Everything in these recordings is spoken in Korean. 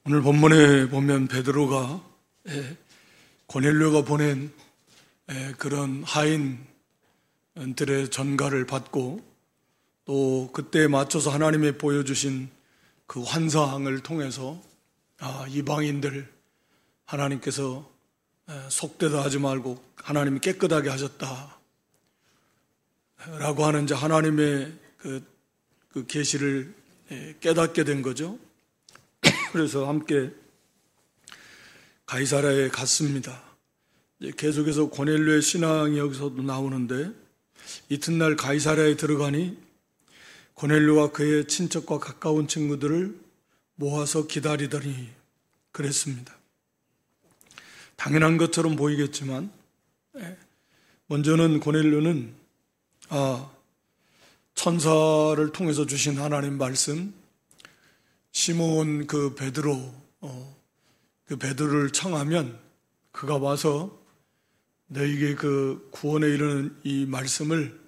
오늘 본문에 보면 베드로가 고넬료가 보낸 그런 하인들의 전가를 받고 또 그때에 맞춰서 하나님이 보여주신 그 환상을 통해서 이방인들 하나님께서 속되다 하지 말고 하나님이 깨끗하게 하셨다 라고 하는 이제 하나님의 그 계시를 깨닫게 된 거죠. 그래서 함께 가이사랴에 갔습니다. 계속해서 고넬료의 신앙이 여기서도 나오는데, 이튿날 가이사랴에 들어가니 고넬료가 그의 친척과 가까운 친구들을 모아서 기다리더니 그랬습니다. 당연한 것처럼 보이겠지만 먼저는 고넬료는 천사를 통해서 주신 하나님 말씀, 시몬 그 베드로를 청하면 그가 와서 너에게 그 구원에 이르는 이 말씀을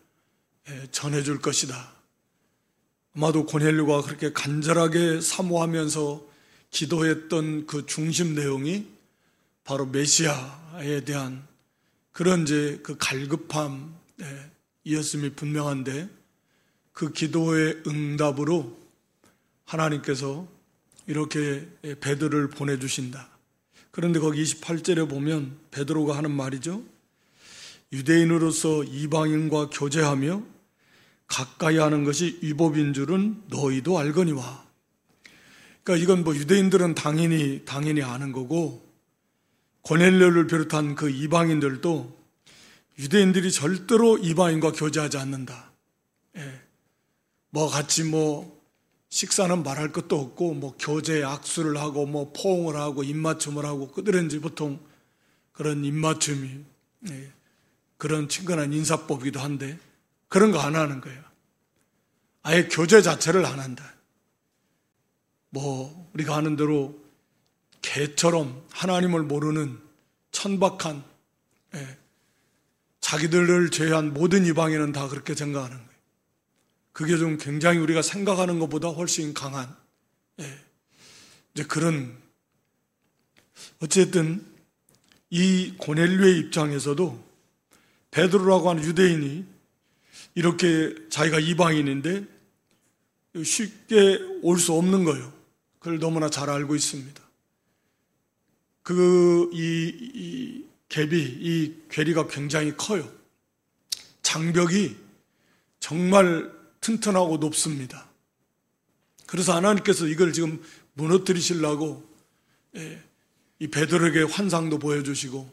전해줄 것이다. 아마도 고넬료가 그렇게 간절하게 사모하면서 기도했던 그 중심 내용이 바로 메시아에 대한 그런 이제 그 갈급함이었음이 분명한데, 그 기도의 응답으로 하나님께서 이렇게 베드로를 보내주신다. 그런데 거기 28절에 보면 베드로가 하는 말이죠. 유대인으로서 이방인과 교제하며 가까이 하는 것이 위법인 줄은 너희도 알거니와. 그러니까 이건 뭐 유대인들은 당연히 아는 거고, 고넬료를 비롯한 그 이방인들도 유대인들이 절대로 이방인과 교제하지 않는다. 같이 식사는 말할 것도 없고, 교제 악수를 하고, 포옹을 하고, 입맞춤을 하고, 그들은 이제 보통 그런 입맞춤이, 그런 친근한 인사법이기도 한데, 그런 거 안 하는 거예요. 아예 교제 자체를 안 한다. 우리가 아는 대로 개처럼 하나님을 모르는 천박한, 자기들을 제외한 모든 이방인은 다 그렇게 생각하는 거예요. 그게 좀 굉장히 우리가 생각하는 것보다 훨씬 강한, 이제 그런, 어쨌든 이 고넬료의 입장에서도 베드로라고 하는 유대인이 이렇게 자기가 이방인인데 쉽게 올 수 없는 거예요. 그걸 너무나 잘 알고 있습니다. 이 괴리가 굉장히 커요. 장벽이 정말 튼튼하고 높습니다. 그래서 하나님께서 이걸 지금 무너뜨리시려고 이 베드로에게 환상도 보여주시고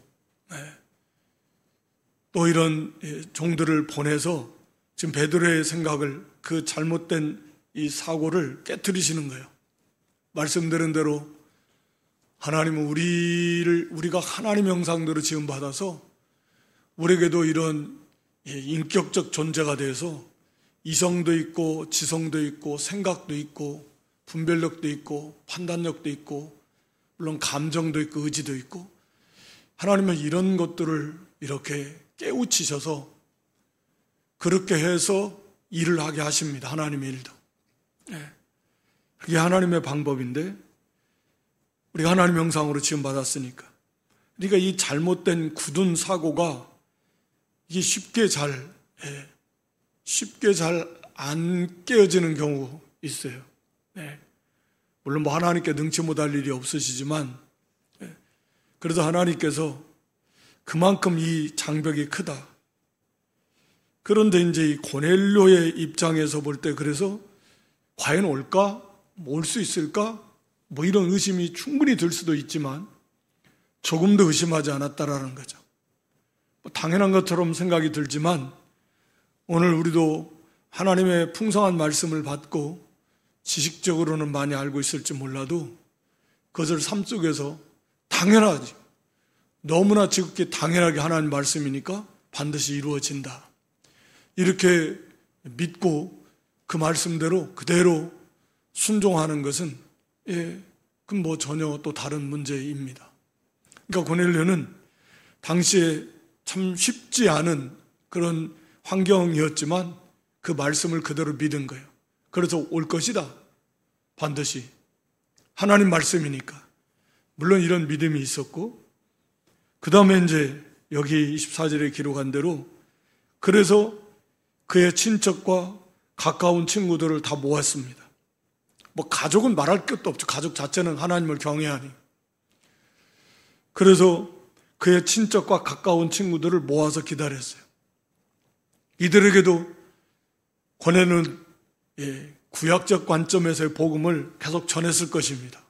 또 이런 종들을 보내서 지금 베드로의 생각을, 그 잘못된 이 사고를 깨트리시는 거예요. 말씀드린 대로 하나님은 우리가 하나님 형상대로 지음받아서 우리에게도 이런 인격적 존재가 돼서 이성도 있고 지성도 있고 생각도 있고 분별력도 있고 판단력도 있고 물론 감정도 있고 의지도 있고, 하나님은 이런 것들을 이렇게 깨우치셔서 그렇게 해서 일을 하게 하십니다. 하나님의 일도. 그게 하나님의 방법인데, 우리가 하나님 형상으로 지음받았으니까. 그러니까 이 잘못된 굳은 사고가 이게 쉽게 잘 안 깨어지는 경우가 있어요. 물론 하나님께 능치 못할 일이 없으시지만, 그래도 하나님께서 그만큼 이 장벽이 크다. 그런데 이제 이 고넬료의 입장에서 볼 때, 그래서 과연 올까? 올 수 있을까? 이런 의심이 충분히 들 수도 있지만 조금도 의심하지 않았다라는 거죠. 당연한 것처럼 생각이 들지만, 오늘 우리도 하나님의 풍성한 말씀을 받고 지식적으로는 많이 알고 있을지 몰라도 그것을 삶 속에서 당연하지, 너무나 지극히 당연하게 하나님 말씀이니까 반드시 이루어진다, 이렇게 믿고 그 말씀대로 그대로 순종하는 것은 그건 전혀 또 다른 문제입니다. 그러니까 고넬료는 당시에 참 쉽지 않은 그런 환경이었지만 그 말씀을 그대로 믿은 거예요. 그래서 올 것이다, 반드시. 하나님 말씀이니까. 물론 이런 믿음이 있었고, 그 다음에 이제 여기 24절에 기록한 대로 그래서 그의 친척과 가까운 친구들을 다 모았습니다. 뭐 가족은 말할 것도 없죠. 가족 자체는 하나님을 경외하니. 그래서 그의 친척과 가까운 친구들을 모아서 기다렸어요. 이들에게도 고뇌는 구약적 관점에서의 복음을 계속 전했을 것입니다.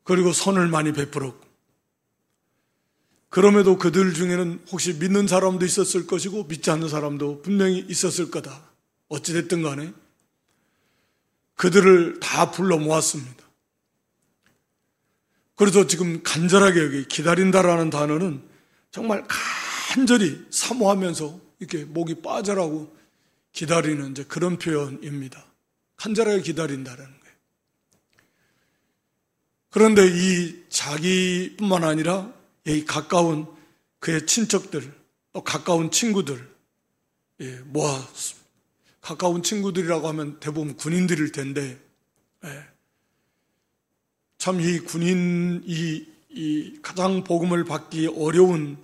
그리고 선을 많이 베풀었고, 그럼에도 그들 중에는 혹시 믿는 사람도 있었을 것이고 믿지 않는 사람도 분명히 있었을 거다. 어찌됐든 간에 그들을 다 불러 모았습니다. 그래서 지금 간절하게 여기 기다린다라는 단어는 정말 간절히 사모하면서 이렇게 목이 빠져라고 기다리는 이제 그런 표현입니다. 간절하게 기다린다라는 거예요. 그런데 이 자기뿐만 아니라 이 가까운 그의 친척들, 또 가까운 친구들 모았습니다. 가까운 친구들이라고 하면 대부분 군인들일 텐데, 참 이 군인이 가장 복음을 받기 어려운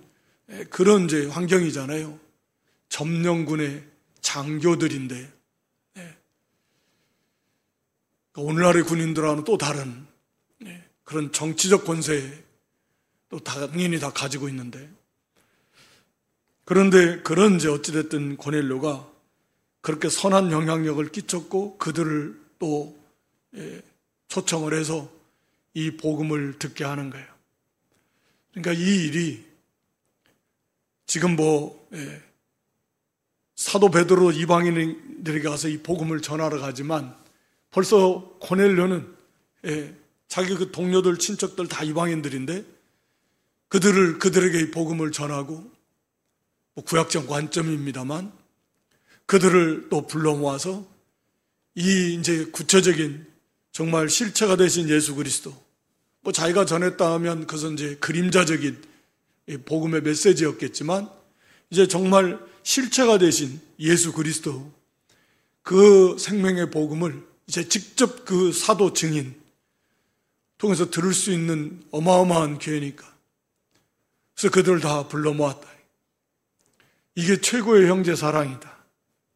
그런 이제 환경이잖아요. 점령군의 장교들인데, 오늘날의 군인들하고는 또 다른 그런 정치적 권세 또 당연히 다 가지고 있는데, 그런데 그런 이제 어찌됐든 고넬료가 그렇게 선한 영향력을 끼쳤고 그들을 또 초청을 해서 이 복음을 듣게 하는 거예요. 그러니까 이 일이 지금 사도 베드로 이방인들에게 가서 이 복음을 전하러 가지만 벌써 고넬료는 자기 그 동료들, 친척들 다 이방인들인데 그들에게 이 복음을 전하고, 구약적 관점입니다만 그들을 또 불러 모아서 이 이제 구체적인 정말 실체가 되신 예수 그리스도, 자기가 전했다 하면 그것은 이제 그림자적인 복음의 메시지였겠지만 이제 정말 실체가 되신 예수 그리스도, 그 생명의 복음을 이제 직접 그 사도 증인 통해서 들을 수 있는 어마어마한 기회니까. 그래서 그들을 다 불러 모았다. 이게 최고의 형제 사랑이다.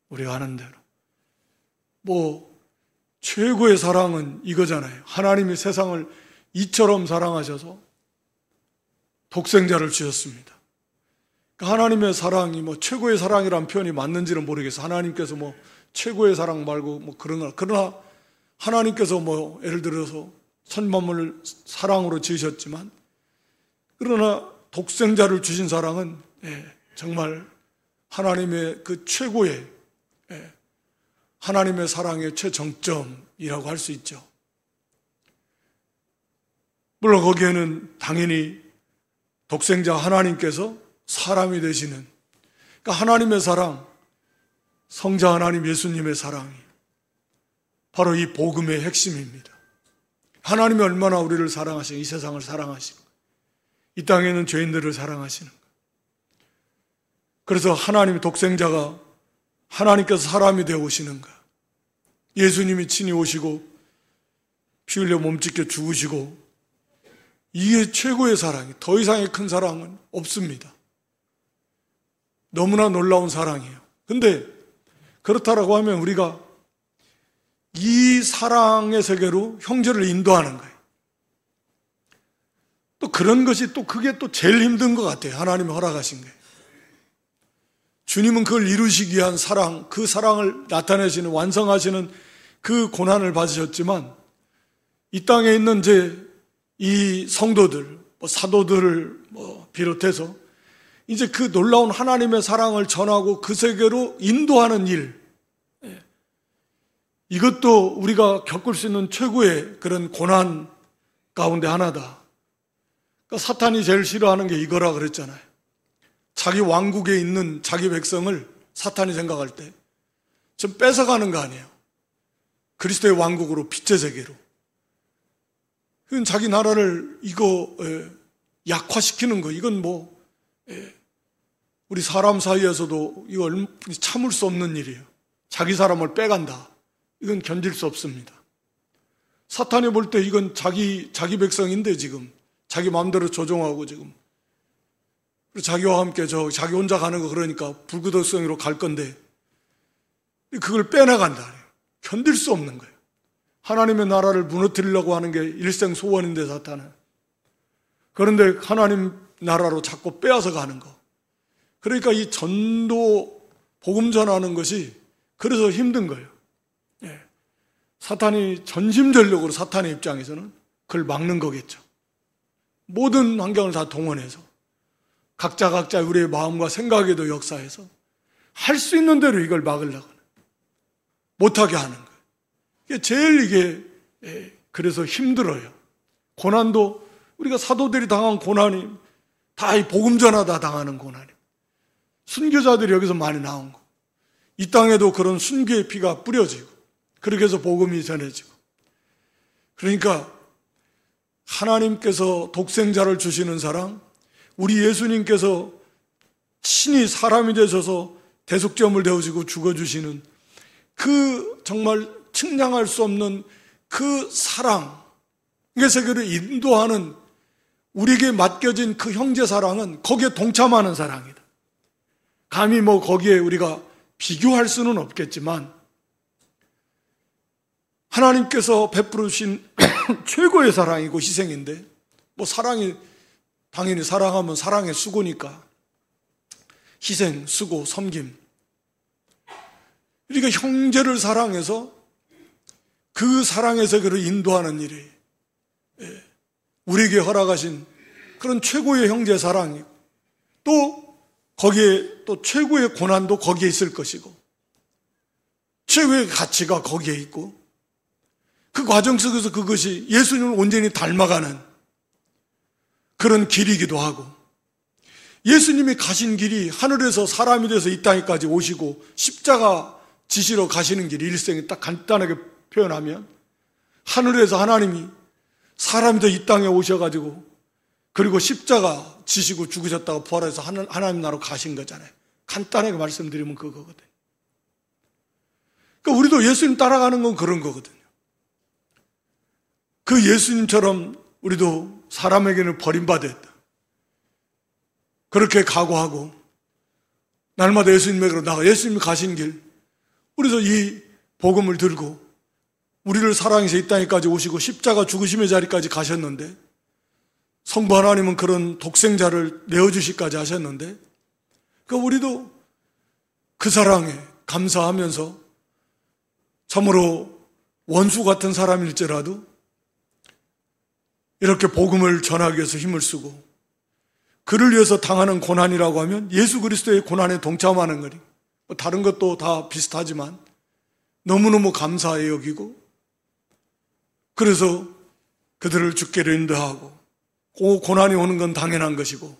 우리가 아는 대로. 최고의 사랑은 이거잖아요. 하나님이 세상을 이처럼 사랑하셔서 독생자를 주셨습니다. 그러니까 하나님의 사랑이 최고의 사랑이라는 표현이 맞는지는 모르겠어요. 하나님께서 최고의 사랑 말고 그런 거. 그러나 하나님께서 예를 들어서 천만물을 사랑으로 지으셨지만, 그러나 독생자를 주신 사랑은 정말 하나님의 그 최고의 하나님의 사랑의 최정점이라고 할 수 있죠. 물론 거기에는 당연히 독생자 하나님께서 사람이 되시는, 그러니까 하나님의 사랑, 성자 하나님 예수님의 사랑이 바로 이 복음의 핵심입니다. 하나님이 얼마나 우리를 사랑하시고 이 세상을 사랑하시고 이 땅에는 죄인들을 사랑하시는 것. 그래서 하나님의 독생자가 하나님께서 사람이 되어 오시는가, 예수님이 친히 오시고 피 흘려 몸짓겨 죽으시고, 이게 최고의 사랑이, 더 이상의 큰 사랑은 없습니다. 너무나 놀라운 사랑이에요. 근데 그렇다라고 하면 우리가 이 사랑의 세계로 형제를 인도하는 거예요. 또 그런 것이 그게 제일 힘든 것 같아요. 하나님이 허락하신 거예요. 주님은 그걸 이루시기 위한 사랑, 그 사랑을 나타내시는, 완성하시는 그 고난을 받으셨지만, 이 땅에 있는 이 성도들, 사도들을 비롯해서 이제 그 놀라운 하나님의 사랑을 전하고 그 세계로 인도하는 일, 이것도 우리가 겪을 수 있는 최고의 그런 고난 가운데 하나다. 그러니까 사탄이 제일 싫어하는 게 이거라 그랬잖아요. 자기 왕국에 있는 자기 백성을 사탄이 생각할 때 좀 뺏어가는 거 아니에요. 그리스도의 왕국으로, 빛의 세계로. 그건 자기 나라를 약화시키는 거, 이건 우리 사람 사이에서도 이거 참을 수 없는 일이에요. 자기 사람을 빼간다. 이건 견딜 수 없습니다. 사탄이 볼 때 이건 자기 백성인데 지금 자기 마음대로 조종하고 지금 자기와 함께 자기 혼자 가는 거 그러니까 불구도성으로 갈 건데 그걸 빼나간다. 견딜 수 없는 거예요. 하나님의 나라를 무너뜨리려고 하는 게 일생 소원인데 사탄은. 그런데 하나님 나라로 자꾸 빼앗아 가는 거. 그러니까 이 전도 복음 전하는 것이 그래서 힘든 거예요. 예. 사탄이 전심전력으로 사탄의 입장에서는 그걸 막는 거겠죠. 모든 환경을 다 동원해서 각자 우리의 마음과 생각에도 역사해서 할 수 있는 대로 이걸 막으려고 못하게 하는 거예요. 이게 제일 그래서 힘들어요. 고난도 우리가 사도들이 당한 고난이 다 이 복음 전하다 당하는 고난이에요. 순교자들이 여기서 많이 나온 거. 이 땅에도 그런 순교의 피가 뿌려지고 그렇게 해서 복음이 전해지고. 그러니까 하나님께서 독생자를 주시는 사랑, 우리 예수님께서 친히 사람이 되셔서 대속점을 되어지고 죽어주시는 그 정말 측량할 수 없는 그 사랑, 그 세계를 인도하는 우리에게 맡겨진 그 형제 사랑은 거기에 동참하는 사랑이다. 감히 거기에 우리가 비교할 수는 없겠지만 하나님께서 베풀으신 최고의 사랑이고 희생인데 사랑이 당연히 사랑하면 사랑의 수고니까 희생, 수고, 섬김. 그러니까 형제를 사랑해서 그 사랑에서 그를 인도하는 일이 우리에게 허락하신 그런 최고의 형제 사랑이고 또 거기에 또 최고의 고난도 거기에 있을 것이고 최고의 가치가 거기에 있고 그 과정 속에서 그것이 예수님을 온전히 닮아가는 그런 길이기도 하고 예수님이 가신 길이 하늘에서 사람이 돼서 이 땅에까지 오시고 십자가 지시러 가시는 길이 일생에 딱 간단하게 표현하면 하늘에서 하나님이 사람이 돼 이 땅에 오셔가지고 그리고 십자가 지시고 죽으셨다가 부활해서 하나님 나라로 가신 거잖아요. 간단하게 말씀드리면 그거거든요. 그러니까 우리도 예수님 따라가는 건 그런 거거든요. 그 예수님처럼 우리도 사람에게는 버림받았다. 그렇게 각오하고 날마다 예수님에게로 나가 예수님이 가신 길 우리도 이 복음을 들고 우리를 사랑해서 이 땅에까지 오시고 십자가 죽으심의 자리까지 가셨는데 성부 하나님은 그런 독생자를 내어주시기까지 하셨는데 그러니까 우리도 그 사랑에 감사하면서 참으로 원수 같은 사람일지라도 이렇게 복음을 전하기 위해서 힘을 쓰고 그를 위해서 당하는 고난이라고 하면 예수 그리스도의 고난에 동참하는 거니 다른 것도 다 비슷하지만 너무너무 감사해 여기고 그래서 그들을 죽기를 인도하고 그 고난이 오는 건 당연한 것이고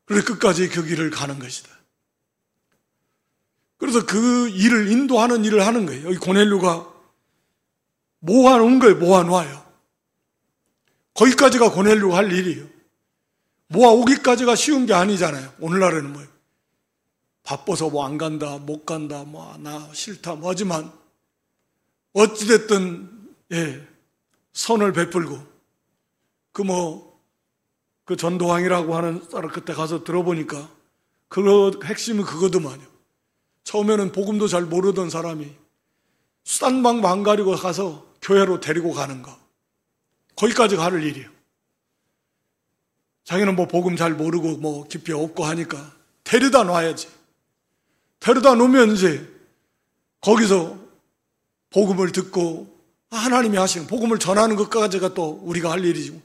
그래서 끝까지 그 길을 가는 것이다. 그래서 그 일을 인도하는 일을 하는 거예요. 여기 고넬료가 모아놓은 거예요. 모아놔요. 거기까지가 고넬료가 할 일이에요. 모아오기까지가 쉬운 게 아니잖아요. 오늘날에는 뭐예요? 바빠서 안 간다, 못 간다, 나 싫다, 하지만 어찌됐든 선을 베풀고 그 전도왕이라고 하는 사람 그때 가서 들어보니까 핵심은 그거더만요. 처음에는 복음도 잘 모르던 사람이 싼방 안 가리고 가서 교회로 데리고 가는 거. 거기까지 가를 일이에요. 자기는 복음 잘 모르고 깊이 없고 하니까 데려다 놔야지. 데려다 놓으면 이제 거기서 복음을 듣고 하나님이 하시는 복음을 전하는 것까지가 또 우리가 할 일이고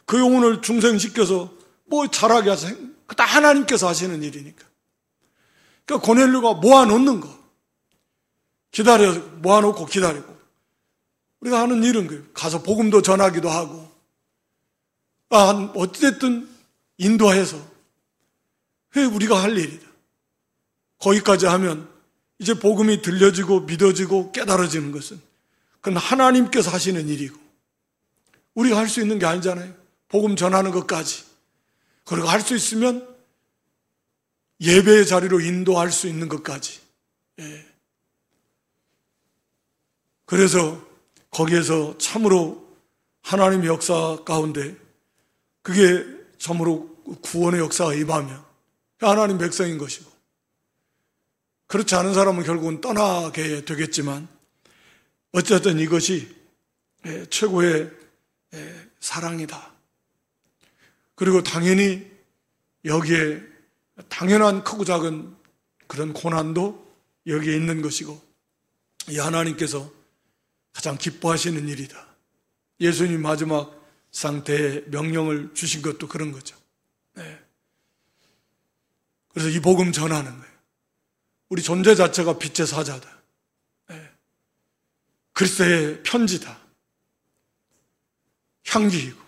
그 영혼을 중생시켜서 잘하게 하세요. 다 하나님께서 하시는 일이니까. 그러니까 고넬료가 모아놓는 거. 모아놓고 기다리고. 우리가 하는 일은 거예요. 가서 복음도 전하기도 하고. 어찌됐든 인도해서. 그게 우리가 할 일이다. 거기까지 하면 이제 복음이 들려지고 믿어지고 깨달아지는 것은 그건 하나님께서 하시는 일이고 우리가 할 수 있는 게 아니잖아요. 복음 전하는 것까지. 그리고 할 수 있으면 예배의 자리로 인도할 수 있는 것까지. 그래서 거기에서 참으로 하나님의 역사 가운데 그게 참으로 구원의 역사가 임하면 하나님 백성인 것이고, 그렇지 않은 사람은 결국은 떠나게 되겠지만 어쨌든 이것이 최고의 사랑이다. 그리고 당연히 여기에 당연한 크고 작은 그런 고난도 여기에 있는 것이고, 이 하나님께서 가장 기뻐하시는 일이다. 예수님 마지막 상태의 명령을 주신 것도 그런 거죠. 그래서 이 복음 전하는 거예요. 우리 존재 자체가 빛의 사자다. 그리스도의 편지다. 향기이고,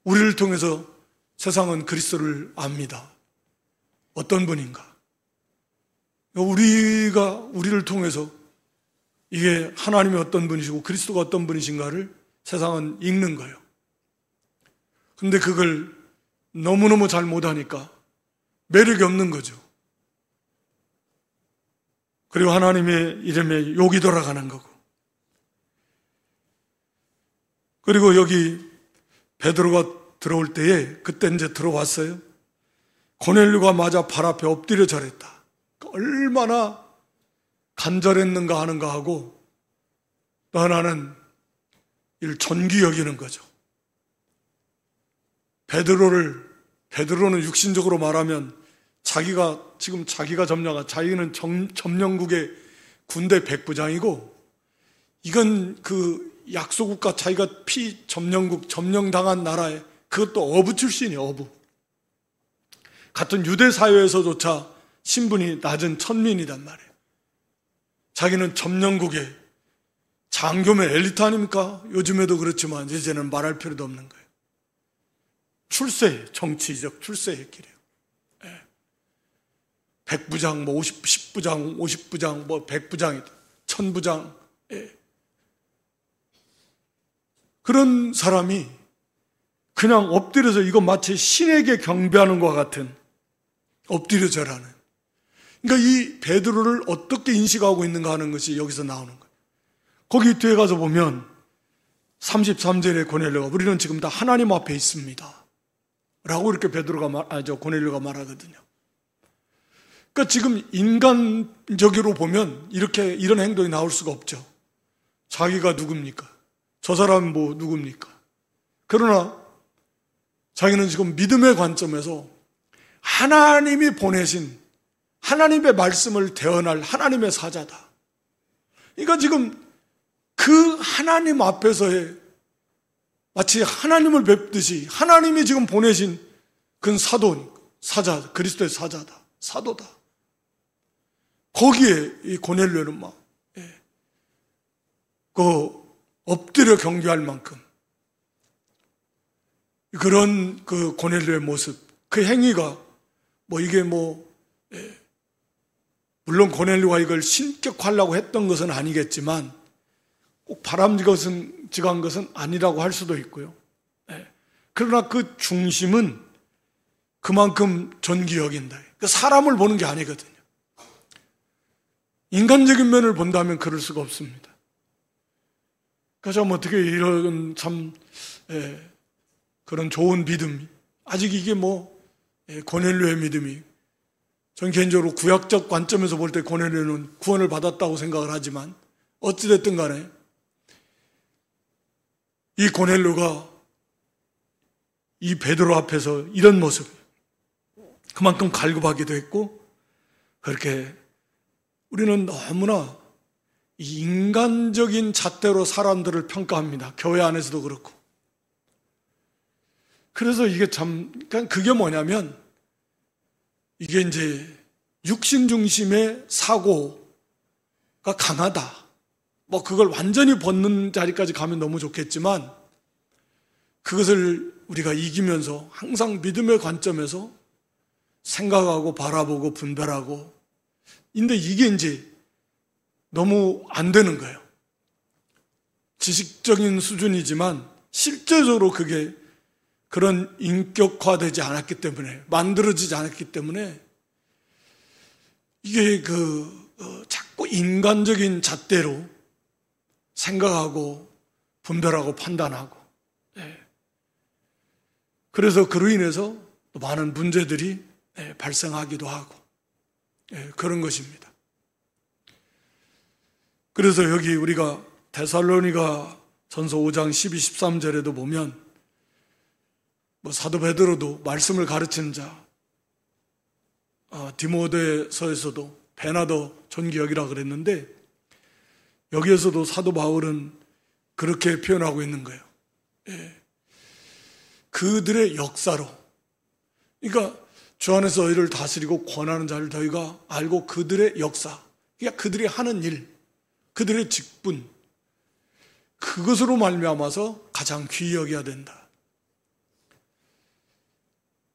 우리를 통해서 세상은 그리스도를 압니다. 어떤 분인가? 우리를 통해서 이게 하나님이 어떤 분이시고 그리스도가 어떤 분이신가를 세상은 읽는 거예요. 근데 그걸 너무너무 잘 못하니까 매력이 없는 거죠. 그리고 하나님의 이름에 욕이 돌아가는 거고. 그리고 여기 베드로가 들어올 때에 그때 이제 들어왔어요. 고넬료가 맞아 발 앞에 엎드려 절했다. 얼마나 간절했는가 하는가 하고, 또 하나는 이를 존귀 여기는 거죠. 베드로는 육신적으로 말하면 자기가 자기는 점령국의 군대 백부장이고, 이건 그 약소국가 자기가 점령당한 나라에, 그것도 어부 출신이에요, 어부. 같은 유대 사회에서조차 신분이 낮은 천민이단 말이에요. 자기는 점령국의 장교면 엘리트 아닙니까? 요즘에도 그렇지만 이제는 말할 필요도 없는 거예요. 출세, 정치적 출세의 길이에요. 백부장, 10부장, 50부장, 백부장이다. 1000부장. 그런 사람이 그냥 엎드려서 이거 마치 신에게 경배하는 것과 같은 엎드려 절하는. 그러니까 이 베드로를 어떻게 인식하고 있는가 하는 것이 여기서 나오는 거예요. 거기 뒤에 가서 보면 33절에 고넬료가 우리는 지금 다 하나님 앞에 있습니다 라고 이렇게 고넬료가 말하거든요. 그러니까 지금 인간적으로 보면 이런 행동이 나올 수가 없죠. 자기가 누굽니까? 저 사람은 누굽니까? 그러나 자기는 지금 믿음의 관점에서 하나님이 보내신 하나님의 말씀을 대언할 하나님의 사자다. 그러니까 지금 그 하나님 앞에서의 마치 하나님을 뵙듯이 하나님이 지금 보내신 그 사자, 그리스도의 사자다. 사도다. 거기에 이 고넬료는 엎드려 경배할 만큼 그런 그 고넬료의 모습, 그 행위가 물론 고넬료가 이걸 신격화하려고 했던 것은 아니겠지만 꼭 바람직한 것은 아니라고 할 수도 있고요. 그러나 그 중심은 그만큼 존귀 여긴다. 그 사람을 보는 게 아니거든요. 인간적인 면을 본다면 그럴 수가 없습니다. 그래서 어떻게 이런 그런 좋은 믿음이, 아직 이게 고넬료의 믿음이, 전 개인적으로 구약적 관점에서 볼 때 고넬료는 구원을 받았다고 생각을 하지만 어찌됐든 간에 이 고넬료가 이 베드로 앞에서 이런 모습, 그만큼 갈급하기도 했고, 그렇게 우리는 너무나 이 인간적인 잣대로 사람들을 평가합니다. 교회 안에서도 그렇고. 그래서 이게 그러니까 그게 뭐냐면, 이게 이제 육신 중심의 사고가 강하다. 그걸 완전히 벗는 자리까지 가면 너무 좋겠지만, 그것을 우리가 이기면서 항상 믿음의 관점에서 생각하고 바라보고 분별하고, 근데 이게 이제 너무 안 되는 거예요. 지식적인 수준이지만 실제적으로 그게 그런 인격화되지 않았기 때문에, 만들어지지 않았기 때문에 이게 자꾸 인간적인 잣대로 생각하고 분별하고 판단하고, 그래서 그로 인해서 또 많은 문제들이 발생하기도 하고, 그런 것입니다. 그래서 여기 우리가 데살로니가 전서 5장 12, 13절에도 보면 사도 베드로도 말씀을 가르치는 자, 디모데서에서도 베나도 존귀 여기라 그랬는데, 여기에서도 사도 바울은 그렇게 표현하고 있는 거예요. 그들의 역사로, 그러니까 주 안에서 너희를 다스리고 권하는 자를 너희가 알고 그들의 역사, 그러니까 그들이 하는 일, 그들의 직분, 그것으로 말미암아서 가장 귀히 여겨야 된다.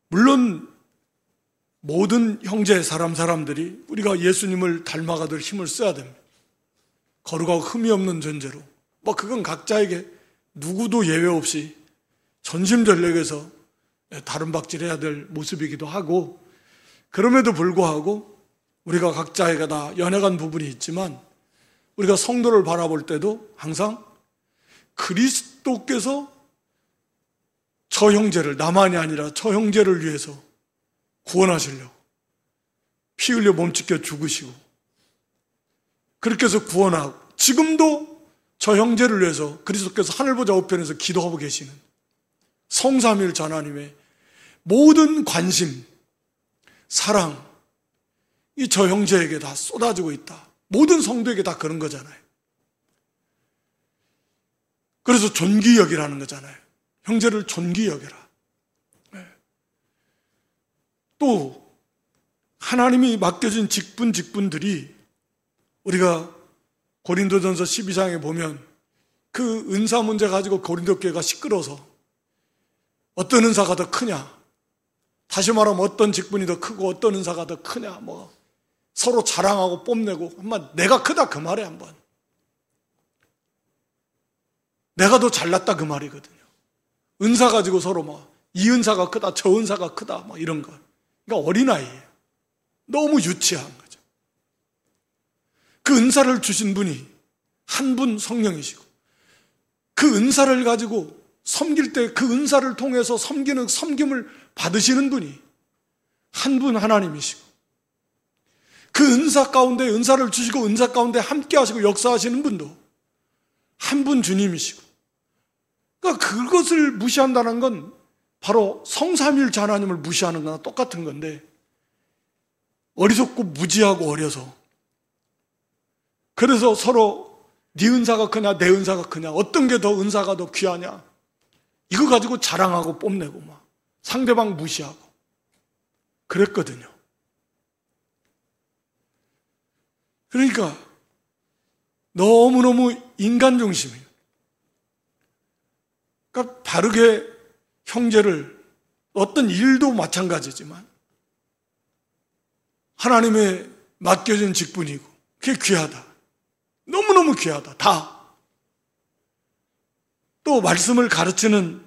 물론 모든 형제 사람들이 우리가 예수님을 닮아가도록 힘을 써야 됩니다. 거룩하고 흠이 없는 존재로, 그건 각자에게 누구도 예외 없이 전심전력에서 다름박질해야 될 모습이기도 하고, 그럼에도 불구하고 우리가 각자에게 다 연약한 부분이 있지만 우리가 성도를 바라볼 때도 항상 그리스도께서 저 형제를, 나만이 아니라 저 형제를 위해서 구원하시려고 피 흘려 몸찢겨 죽으시고, 그렇게 해서 구원하고, 지금도 저 형제를 위해서 그리스도께서 하늘보좌 우편에서 기도하고 계시는 성삼위일체 하나님의 모든 관심, 사랑, 이 저 형제에게 다 쏟아지고 있다. 모든 성도에게 다 그런 거잖아요. 그래서 존귀 여기라는 거잖아요. 형제를 존귀 여겨라. 또 하나님이 맡겨진 직분들이, 우리가 고린도전서 12장에 보면 그 은사 문제 가지고 고린도 교회가 시끄러워서 어떤 은사가 더 크냐, 다시 말하면 어떤 직분이 더 크고 어떤 은사가 더 크냐, 서로 자랑하고 뽐내고, 한번 내가 크다 그 말에, 한번 내가 더 잘났다 그 말이거든요. 은사 가지고 서로 이 은사가 크다, 저 은사가 크다, 이런 거. 그러니까 어린아이예요. 너무 유치한 거죠. 그 은사를 주신 분이 한 분 성령이시고, 그 은사를 가지고 섬길 때 그 은사를 통해서 섬김을 받으시는 분이 한 분 하나님이시고, 그 은사 가운데 은사를 주시고 은사 가운데 함께 하시고 역사하시는 분도 한 분 주님이시고, 그러니까 그것을 무시한다는 건 바로 성삼위일체 하나님을 무시하는 거나 똑같은 건데, 어리석고 무지하고 어려서, 그래서 서로 네 은사가 크냐 내 은사가 크냐, 어떤 게 더 은사가 더 귀하냐, 이거 가지고 자랑하고 뽐내고 상대방 무시하고 그랬거든요. 그러니까 너무너무 인간 중심이에요. 그러니까 바르게 형제를, 어떤 일도 마찬가지지만 하나님의 맡겨진 직분이고 그게 귀하다. 너무너무 귀하다. 다. 또 말씀을 가르치는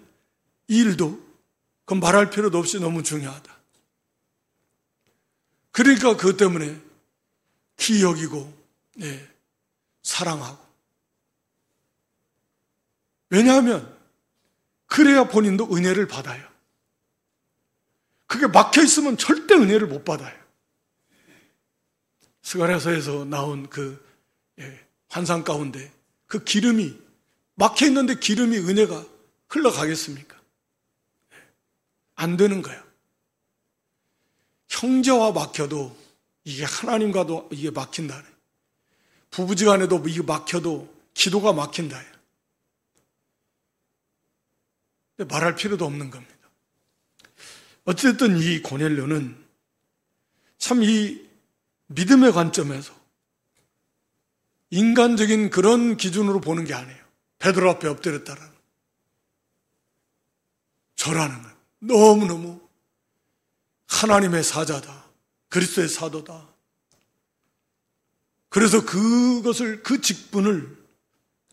일도 그건 말할 필요도 없이 너무 중요하다. 그러니까 그것 때문에 귀히 여기고 사랑하고. 왜냐하면 그래야 본인도 은혜를 받아요. 그게 막혀있으면 절대 은혜를 못 받아요. 스가랴서에서 나온 그 환상 가운데 그 기름이 막혀있는데, 기름이 은혜가 흘러가겠습니까? 안 되는 거예요. 형제와 막혀도 이게 하나님과도 이게 막힌다. 부부지간에도 이게 막혀도 기도가 막힌다. 말할 필요도 없는 겁니다. 어쨌든 이 고넬료는 참 이 믿음의 관점에서 인간적인 그런 기준으로 보는 게 아니에요. 베드로 앞에 엎드렸다라는, 저라는 건 너무너무 하나님의 사자다, 그리스도의 사도다. 그래서 그것을, 그 직분을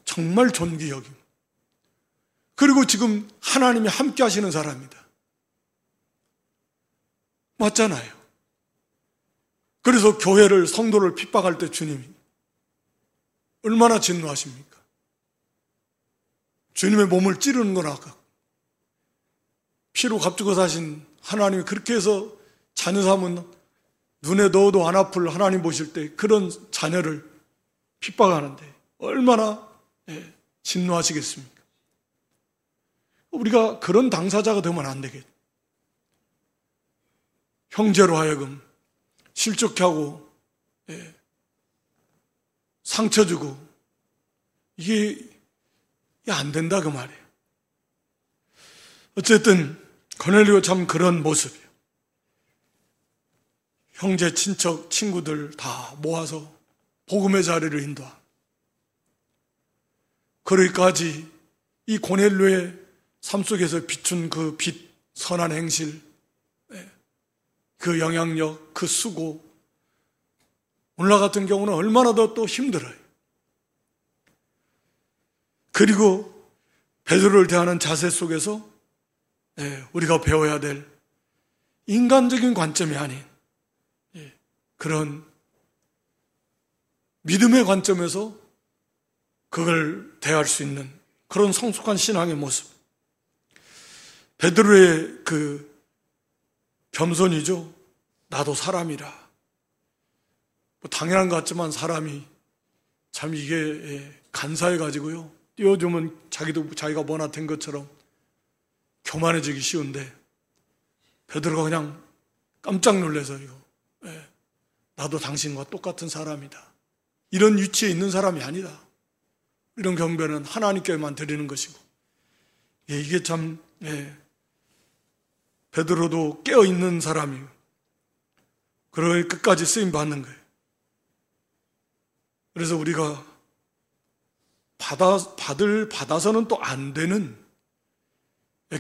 정말 존귀 여기고, 그리고 지금 하나님이 함께 하시는 사람이다. 맞잖아요. 그래서 교회를, 성도를 핍박할 때 주님이 얼마나 진노하십니까? 주님의 몸을 찌르는 거나 피로 값주고 사신 하나님이 그렇게 해서 자녀 삼은 눈에 넣어도 안 아플 하나님 보실 때 그런 자녀를 핍박하는데 얼마나 진노하시겠습니까? 우리가 그런 당사자가 되면 안 되겠죠. 형제로 하여금 실족해 하고 상처 주고 이게 안 된다 그 말이에요. 어쨌든 고넬료 참 그런 모습이에요. 형제, 친척, 친구들 다 모아서 복음의 자리를 인도하고 그러기까지 이 고넬료의 삶 속에서 비춘 그 빛, 선한 행실, 그 영향력, 그 수고 오늘날 같은 경우는 얼마나 더 또 힘들어요. 그리고 베드로를 대하는 자세 속에서 우리가 배워야 될 인간적인 관점이 아닌 그런 믿음의 관점에서 그걸 대할 수 있는 그런 성숙한 신앙의 모습. 베드로의 그 겸손이죠. 나도 사람이라. 당연한 것 같지만 사람이 참 이게 간사해가지고요. 띄워주면 자기가 뭐나 된 것처럼 교만해지기 쉬운데 베드로가 그냥 깜짝 놀라서 나도 당신과 똑같은 사람이다. 이런 위치에 있는 사람이 아니다. 이런 경배는 하나님께만 드리는 것이고 이게 참 베드로도 깨어있는 사람이고 그러니 끝까지 쓰임받는 거예요. 그래서 우리가 받아서는 또 안 되는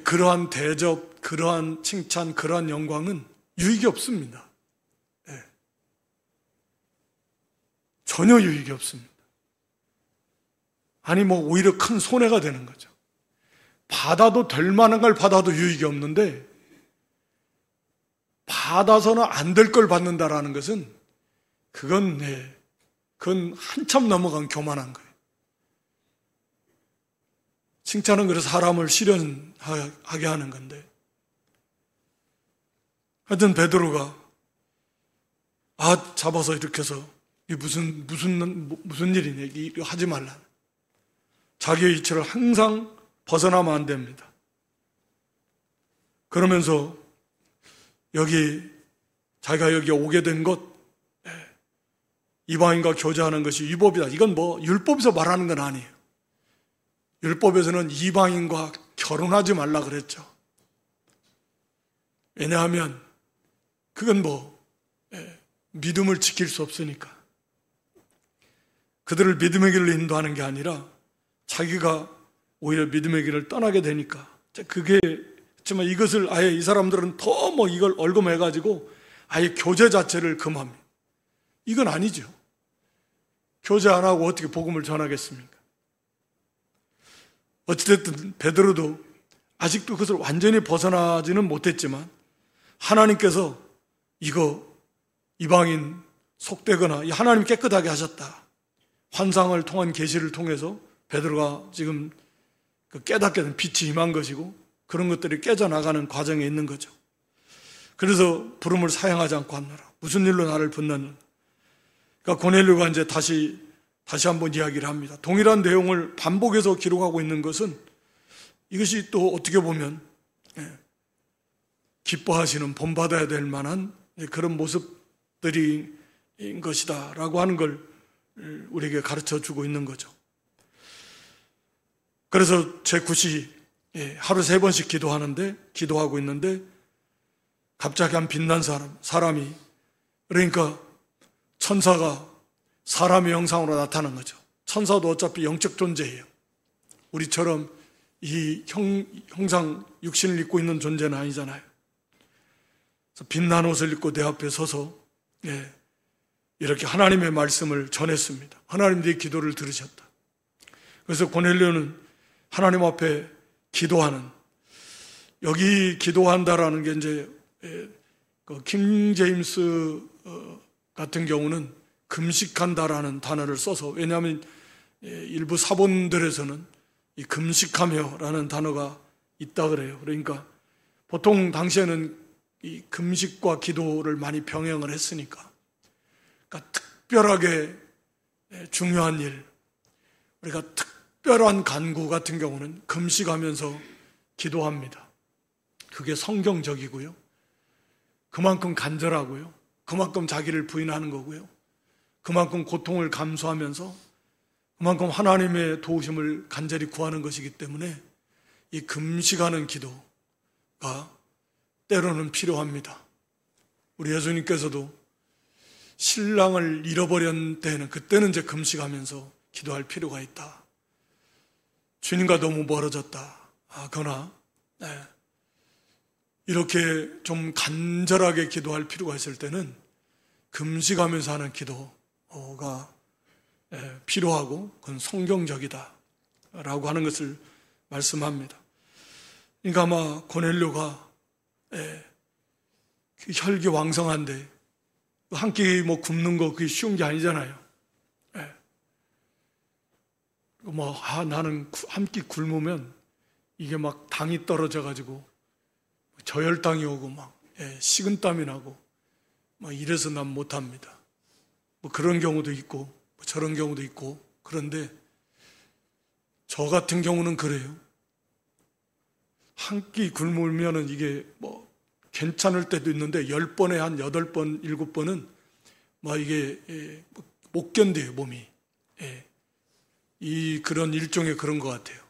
그러한 대접, 그러한 칭찬, 그러한 영광은 유익이 없습니다. 전혀 유익이 없습니다. 아니 오히려 큰 손해가 되는 거죠. 받아도 될 만한 걸 받아도 유익이 없는데 받아서는 안 될 걸 받는다라는 것은 그건 한참 넘어간 교만한 거예요. 칭찬은 그래서 사람을 실현하게 하는 건데 하여튼 베드로가 잡아서 이렇게 해서 이 무슨 일이냐 이거 하지 말라. 자기의 이치를 항상 벗어나면 안 됩니다. 그러면서 자기가 여기 오게 된 것, 이방인과 교제하는 것이 위법이다. 이건 율법에서 말하는 건 아니에요. 율법에서는 이방인과 결혼하지 말라 그랬죠. 왜냐하면 그건 믿음을 지킬 수 없으니까. 그들을 믿음의 길로 인도하는 게 아니라 자기가 오히려 믿음의 길을 떠나게 되니까 그렇지만 이것을 아예 이 사람들은 더 이걸 얼금해가지고 아예 교제 자체를 금합니다. 이건 아니죠. 교제 안 하고 어떻게 복음을 전하겠습니까? 어찌됐든 베드로도 아직도 그것을 완전히 벗어나지는 못했지만 하나님께서 이방인 속되거나 하나님 깨끗하게 하셨다. 환상을 통한 계시를 통해서 베드로가 지금 깨닫게 된 빛이 임한 것이고 그런 것들이 깨져나가는 과정에 있는 거죠. 그래서 부름을 사양하지 않고 하노라. 무슨 일로 나를 붙느냐. 그러니까 고넬료가 이제 다시 한번 이야기를 합니다. 동일한 내용을 반복해서 기록하고 있는 것은 이것이 또 어떻게 보면 기뻐하시는 본받아야 될 만한 그런 모습들인 것이다 라고 하는 걸 우리에게 가르쳐주고 있는 거죠. 그래서 제 굿이 하루 3번씩 기도하고 있는데 갑자기 한 빛난 사람이 그러니까 천사가 사람의 형상으로 나타난 거죠. 천사도 어차피 영적 존재예요. 우리처럼 이 형상 육신을 입고 있는 존재는 아니잖아요. 그래서 빛난 옷을 입고 내 앞에 서서 이렇게 하나님의 말씀을 전했습니다. 하나님 네 기도를 들으셨다. 그래서 고넬료는 하나님 앞에 기도하는 여기 기도한다라는 게 이제 킹 제임스 같은 경우는 금식한다라는 단어를 써서 왜냐하면 일부 사본들에서는 이 금식하며라는 단어가 있다 그래요. 그러니까 보통 당시에는 이 금식과 기도를 많이 병행을 했으니까, 그러니까 특별하게 중요한 일, 우리가 특별한 간구 같은 경우는 금식하면서 기도합니다. 그게 성경적이고요. 그만큼 간절하고요. 그만큼 자기를 부인하는 거고요. 그만큼 고통을 감수하면서 그만큼 하나님의 도우심을 간절히 구하는 것이기 때문에 이 금식하는 기도가 때로는 필요합니다. 우리 예수님께서도 신랑을 잃어버린 때는, 그때는 이제 금식하면서 기도할 필요가 있다. 주님과 너무 멀어졌다. 그러나 이렇게 좀 간절하게 기도할 필요가 있을 때는 금식하면서 하는 기도가 필요하고 그건 성경적이다 라고 하는 것을 말씀합니다. 그러니까 아마 고넬료가 혈기왕성한데 한 끼 굶는 거 그게 쉬운 게 아니잖아요. 나는 한 끼 굶으면 이게 막 당이 떨어져가지고 저혈당이 오고 식은땀이 나고 이래서 난 못합니다. 그런 경우도 있고 저런 경우도 있고, 그런데 저 같은 경우는 그래요. 한 끼 굶으면은 이게 괜찮을 때도 있는데 10번에 한 8번, 7번은 이게 못 견뎌요, 몸이. 그런 일종의 그런 것 같아요.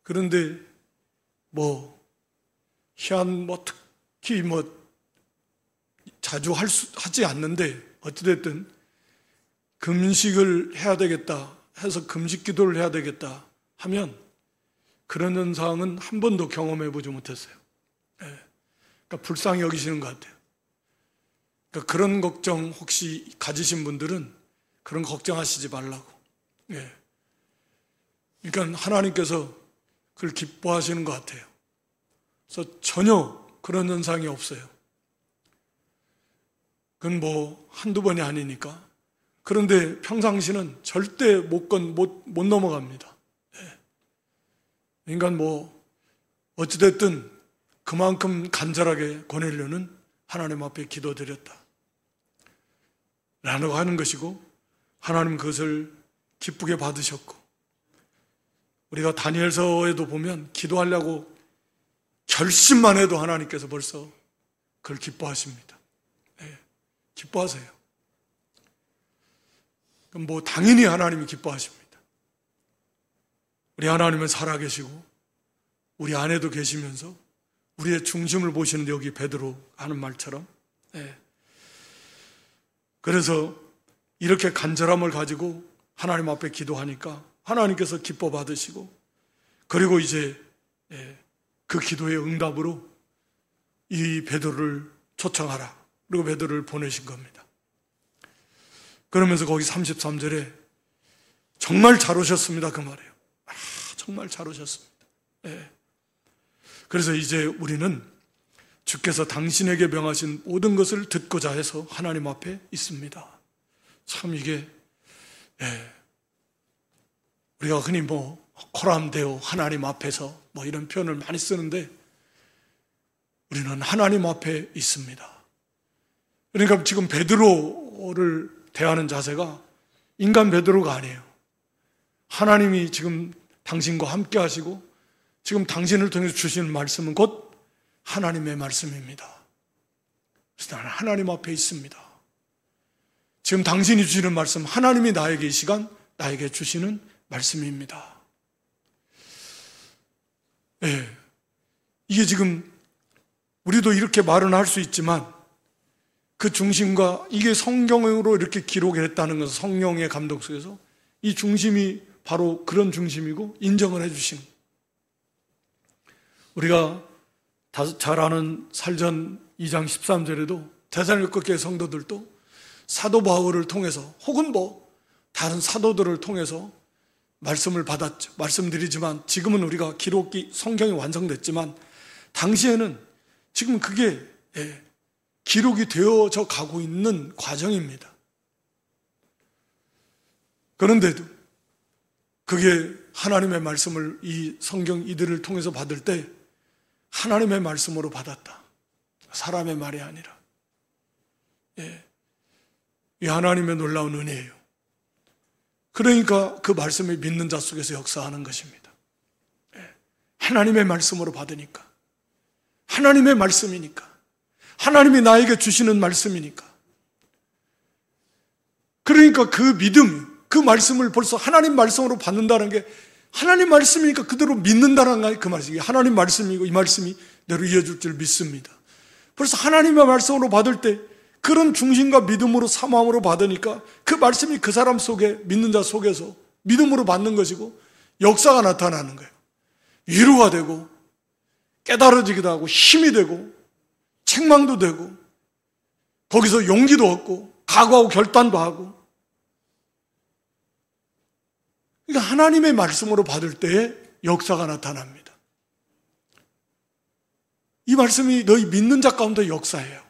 그런데 특히 자주 하지 않는데 어찌됐든 금식을 해야 되겠다 해서 금식 기도를 해야 되겠다 하면 그런 현상은 한 번도 경험해 보지 못했어요. 그러니까 불쌍히 여기시는 것 같아요. 그러니까 그런 걱정 혹시 가지신 분들은 그런 걱정하시지 말라고. 그러니까 하나님께서 그걸 기뻐하시는 것 같아요. 그래서 전혀 그런 현상이 없어요. 그건 한두 번이 아니니까. 그런데 평상시는 절대 못 넘어갑니다. 그러니까 어찌됐든 그만큼 간절하게 고넬료는 하나님 앞에 기도드렸다 라고 하는 것이고, 하나님 그것을 기쁘게 받으셨고, 우리가 다니엘서에도 보면 기도하려고 결심만 해도 하나님께서 벌써 그걸 기뻐하십니다. 기뻐하세요. 그럼 당연히 하나님이 기뻐하십니다. 우리 하나님은 살아계시고 우리 안에도 계시면서 우리의 중심을 보시는, 여기 베드로 하는 말처럼. 그래서 이렇게 간절함을 가지고 하나님 앞에 기도하니까 하나님께서 기뻐 받으시고, 그리고 이제 그 기도의 응답으로 이 베드로를 초청하라, 그리고 베드로를 보내신 겁니다. 그러면서 거기 33절에 정말 잘 오셨습니다 그 말이에요. 정말 잘 오셨습니다. 그래서 이제 우리는 주께서 당신에게 명하신 모든 것을 듣고자 해서 하나님 앞에 있습니다. 참 이게 우리가 흔히 코람데오 하나님 앞에서 이런 표현을 많이 쓰는데, 우리는 하나님 앞에 있습니다. 그러니까 지금 베드로를 대하는 자세가 인간 베드로가 아니에요. 하나님이 지금 당신과 함께 하시고 지금 당신을 통해서 주시는 말씀은 곧 하나님의 말씀입니다. 그래서 나는 하나님 앞에 있습니다. 지금 당신이 주시는 말씀, 하나님이 나에게 이 시간 나에게 주시는 말씀입니다. 이게 지금 우리도 이렇게 말은 할 수 있지만 그 중심과 이게 성경으로 이렇게 기록했다는 것은 성령의 감동 속에서 이 중심이 바로 그런 중심이고 인정을 해주신, 우리가 잘 아는 살전 2장 13절에도 데살로니가 교회 성도들도 사도 바울을 통해서 혹은 다른 사도들을 통해서 말씀을 받았죠. 말씀드리지만 지금은 우리가 기록이 성경이 완성됐지만 당시에는 지금 그게 기록이 되어져 가고 있는 과정입니다. 그런데도 그게 하나님의 말씀을 이 성경 이들을 통해서 받을 때 하나님의 말씀으로 받았다. 사람의 말이 아니라. 이 하나님의 놀라운 은혜예요. 그러니까 그 말씀을 믿는 자 속에서 역사하는 것입니다. 하나님의 말씀으로 받으니까. 하나님의 말씀이니까. 하나님이 나에게 주시는 말씀이니까. 그러니까 그 믿음, 그 말씀을 벌써 하나님 말씀으로 받는다는 게 하나님 말씀이니까 그대로 믿는다는 그 말씀이 하나님 말씀이고 이 말씀이 내로 이어줄 줄 믿습니다. 벌써 하나님의 말씀으로 받을 때 그런 중심과 믿음으로 사모함으로 받으니까 그 말씀이 그 사람 속에 믿는 자 속에서 믿음으로 받는 것이고 역사가 나타나는 거예요. 위로가 되고 깨달아지기도 하고 힘이 되고 책망도 되고 거기서 용기도 얻고 각오하고 결단도 하고. 그러니까 하나님의 말씀으로 받을 때에 역사가 나타납니다. 이 말씀이 너희 믿는 자 가운데 역사예요.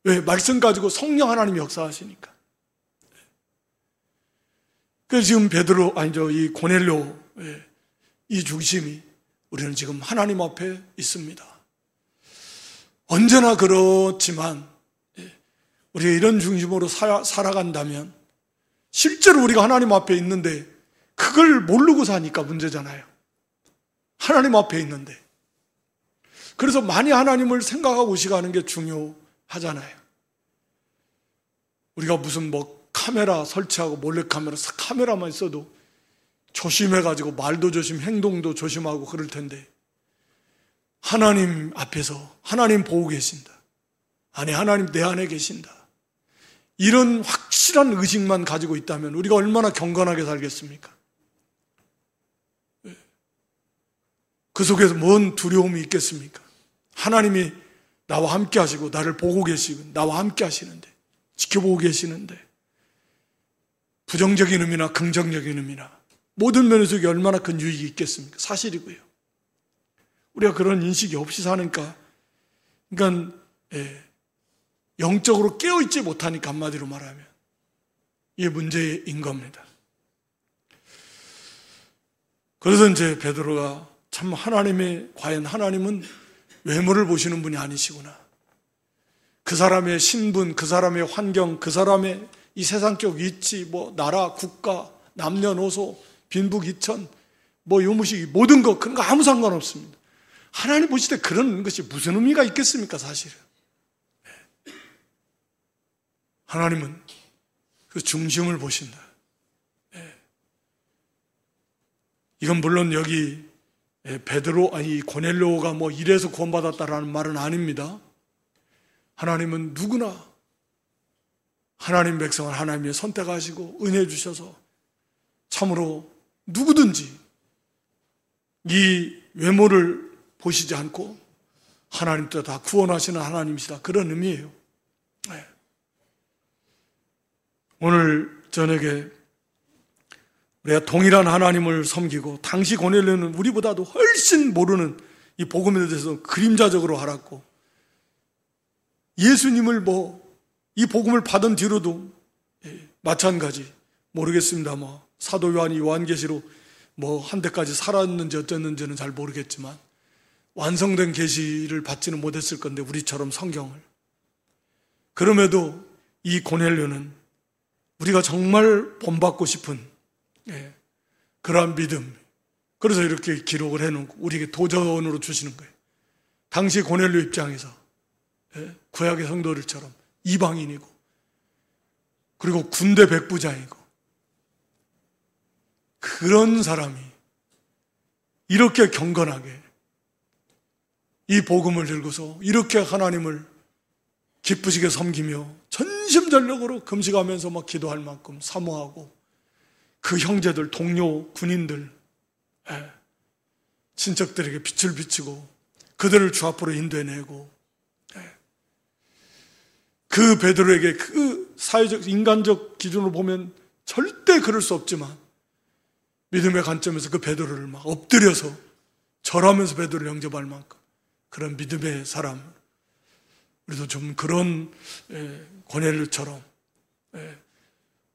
왜? 말씀 가지고 성령 하나님이 역사하시니까. 그래서 지금 이 고넬료 이 중심이 우리는 지금 하나님 앞에 있습니다. 언제나 그렇지만 우리가 이런 중심으로 살아간다면 실제로 우리가 하나님 앞에 있는데 그걸 모르고 사니까 문제잖아요. 하나님 앞에 있는데. 그래서 많이 하나님을 생각하고 시가는 게 중요하잖아요. 우리가 무슨 카메라 설치하고 몰래카메라 카메라만 있어도 조심해가지고 말도 조심, 행동도 조심하고 그럴 텐데 하나님 앞에서 하나님 보고 계신다. 아니, 하나님 내 안에 계신다. 이런 확실한 의식만 가지고 있다면 우리가 얼마나 경건하게 살겠습니까? 그 속에서 뭔 두려움이 있겠습니까? 하나님이 나와 함께 하시고 나를 보고 계시고 나와 함께 하시는데 지켜보고 계시는데 부정적인 의미나 긍정적인 의미나 모든 면에서 이게 얼마나 큰 유익이 있겠습니까? 사실이고요. 우리가 그런 인식이 없이 사니까 그러니까 영적으로 깨어있지 못하니까 한마디로 말하면 이게 문제인 겁니다. 그래서 이제 베드로가 참 과연 하나님은 외모를 보시는 분이 아니시구나. 그 사람의 신분, 그 사람의 환경, 그 사람의 이 세상적 위치, 나라, 국가, 남녀노소, 빈부귀천, 요무식, 모든 것, 그런 거 아무 상관없습니다. 하나님 보실 때 그런 것이 무슨 의미가 있겠습니까, 사실은. 하나님은 그 중심을 보신다. 이건 물론 여기 고넬료가 이래서 구원받았다라는 말은 아닙니다. 하나님은 누구나 하나님 백성을 하나님이 선택하시고 은혜 주셔서 참으로 누구든지 이 외모를 보시지 않고 하나님 뜻 다 구원하시는 하나님이시다. 그런 의미예요. 오늘 저녁에 우리가 동일한 하나님을 섬기고 당시 고넬료는 우리보다도 훨씬 모르는 이 복음에 대해서 그림자적으로 알았고 예수님을 이 복음을 받은 뒤로도 마찬가지 모르겠습니다. 사도 요한이 요한계시로 한 대까지 살았는지 어쨌는지는 잘 모르겠지만 완성된 계시를 받지는 못했을 건데 우리처럼 성경을. 그럼에도 이 고넬료는 우리가 정말 본받고 싶은 그러한 믿음, 그래서 이렇게 기록을 해놓고 우리에게 도전으로 주시는 거예요. 당시 고넬료 입장에서 구약의 성도들처럼 이방인이고 그리고 군대 백부장이고 그런 사람이 이렇게 경건하게 이 복음을 들고서 이렇게 하나님을 기쁘시게 섬기며 전심전력으로 금식하면서 기도할 만큼 사모하고 그 형제들, 동료, 군인들, 친척들에게 빛을 비추고 그들을 주 앞으로 인도해내고 그 베드로에게 그 사회적, 인간적 기준으로 보면 절대 그럴 수 없지만 믿음의 관점에서 그 베드로를 막 엎드려서 절하면서 베드로를 영접할 만큼 그런 믿음의 사람, 우리도 좀 그런 고넬료처럼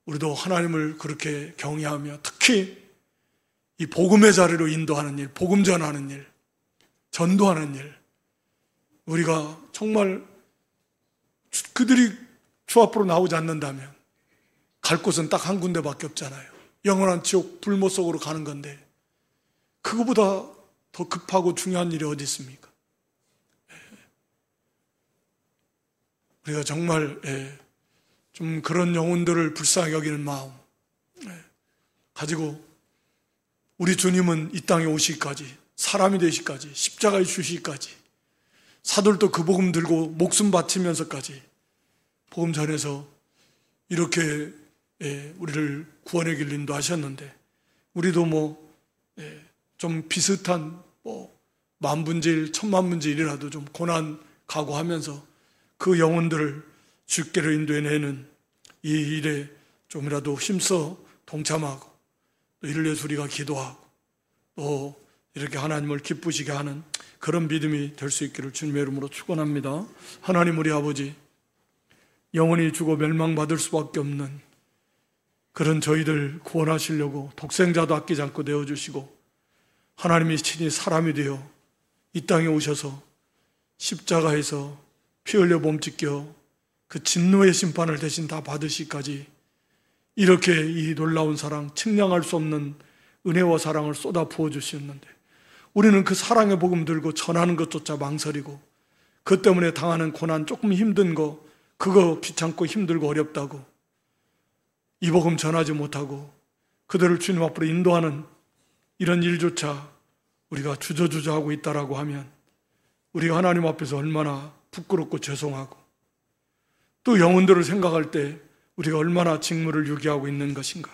우리도 하나님을 그렇게 경외하며 특히 이 복음의 자리로 인도하는 일, 복음 전하는 일, 전도하는 일, 우리가 정말 그들이 주 앞으로 나오지 않는다면 갈 곳은 딱 한 군데밖에 없잖아요. 영원한 지옥 불못 속으로 가는 건데 그거보다 더 급하고 중요한 일이 어디 있습니까? 우리가 정말 좀 그런 영혼들을 불쌍히 여기는 마음 가지고 우리 주님은 이 땅에 오시기까지, 사람이 되시기까지, 십자가에 주시기까지, 사도들도 그 복음 들고 목숨 바치면서까지 복음 전해서 이렇게 우리를 구원의 길 인도하셨는데, 우리도 좀 비슷한 만분의 일, 천만분의 일이라도 좀 고난 각오하면서 그 영혼들을 주께로 인도해내는 이 일에 좀이라도 힘써 동참하고, 또 이를 위해서 우리가 기도하고, 또 이렇게 하나님을 기쁘시게 하는 그런 믿음이 될 수 있기를 주님의 이름으로 축원합니다. 하나님 우리 아버지, 영원히 죽어 멸망받을 수밖에 없는 그런 저희들 구원하시려고 독생자도 아끼지 않고 내어주시고, 하나님이 친히 사람이 되어 이 땅에 오셔서 십자가에서 피 흘려 몸찢겨 그 진노의 심판을 대신 다 받으시기까지 이렇게 이 놀라운 사랑, 측량할 수 없는 은혜와 사랑을 쏟아 부어주셨는데, 우리는 그 사랑의 복음 들고 전하는 것조차 망설이고, 그 때문에 당하는 고난, 조금 힘든 거, 그거 귀찮고 힘들고 어렵다고 이 복음 전하지 못하고 그들을 주님 앞으로 인도하는 이런 일조차 우리가 주저주저하고 있다라고 하면 우리가 하나님 앞에서 얼마나 부끄럽고 죄송하고, 또 영혼들을 생각할 때 우리가 얼마나 직무를 유기하고 있는 것인가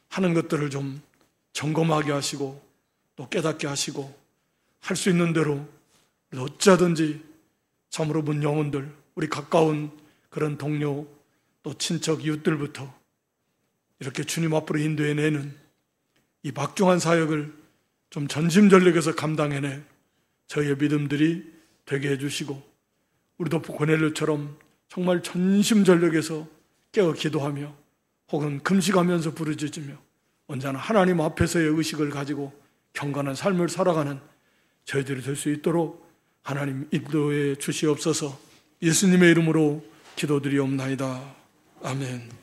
하는 것들을 좀 점검하게 하시고 또 깨닫게 하시고, 할 수 있는 대로 어찌하든지 참으로 본 영혼들, 우리 가까운 그런 동료 또 친척 이웃들부터 이렇게 주님 앞으로 인도해내는 이 막중한 사역을 좀 전심전력에서 감당해낼 저희의 믿음들이 되게 해주시고, 우리도 고넬료처럼 정말 전심전력에서 깨어 기도하며 혹은 금식하면서 부르짖으며 언제나 하나님 앞에서의 의식을 가지고 경건한 삶을 살아가는 저희들이 될 수 있도록 하나님 인도해 주시옵소서. 예수님의 이름으로 기도드리옵나이다. 아멘.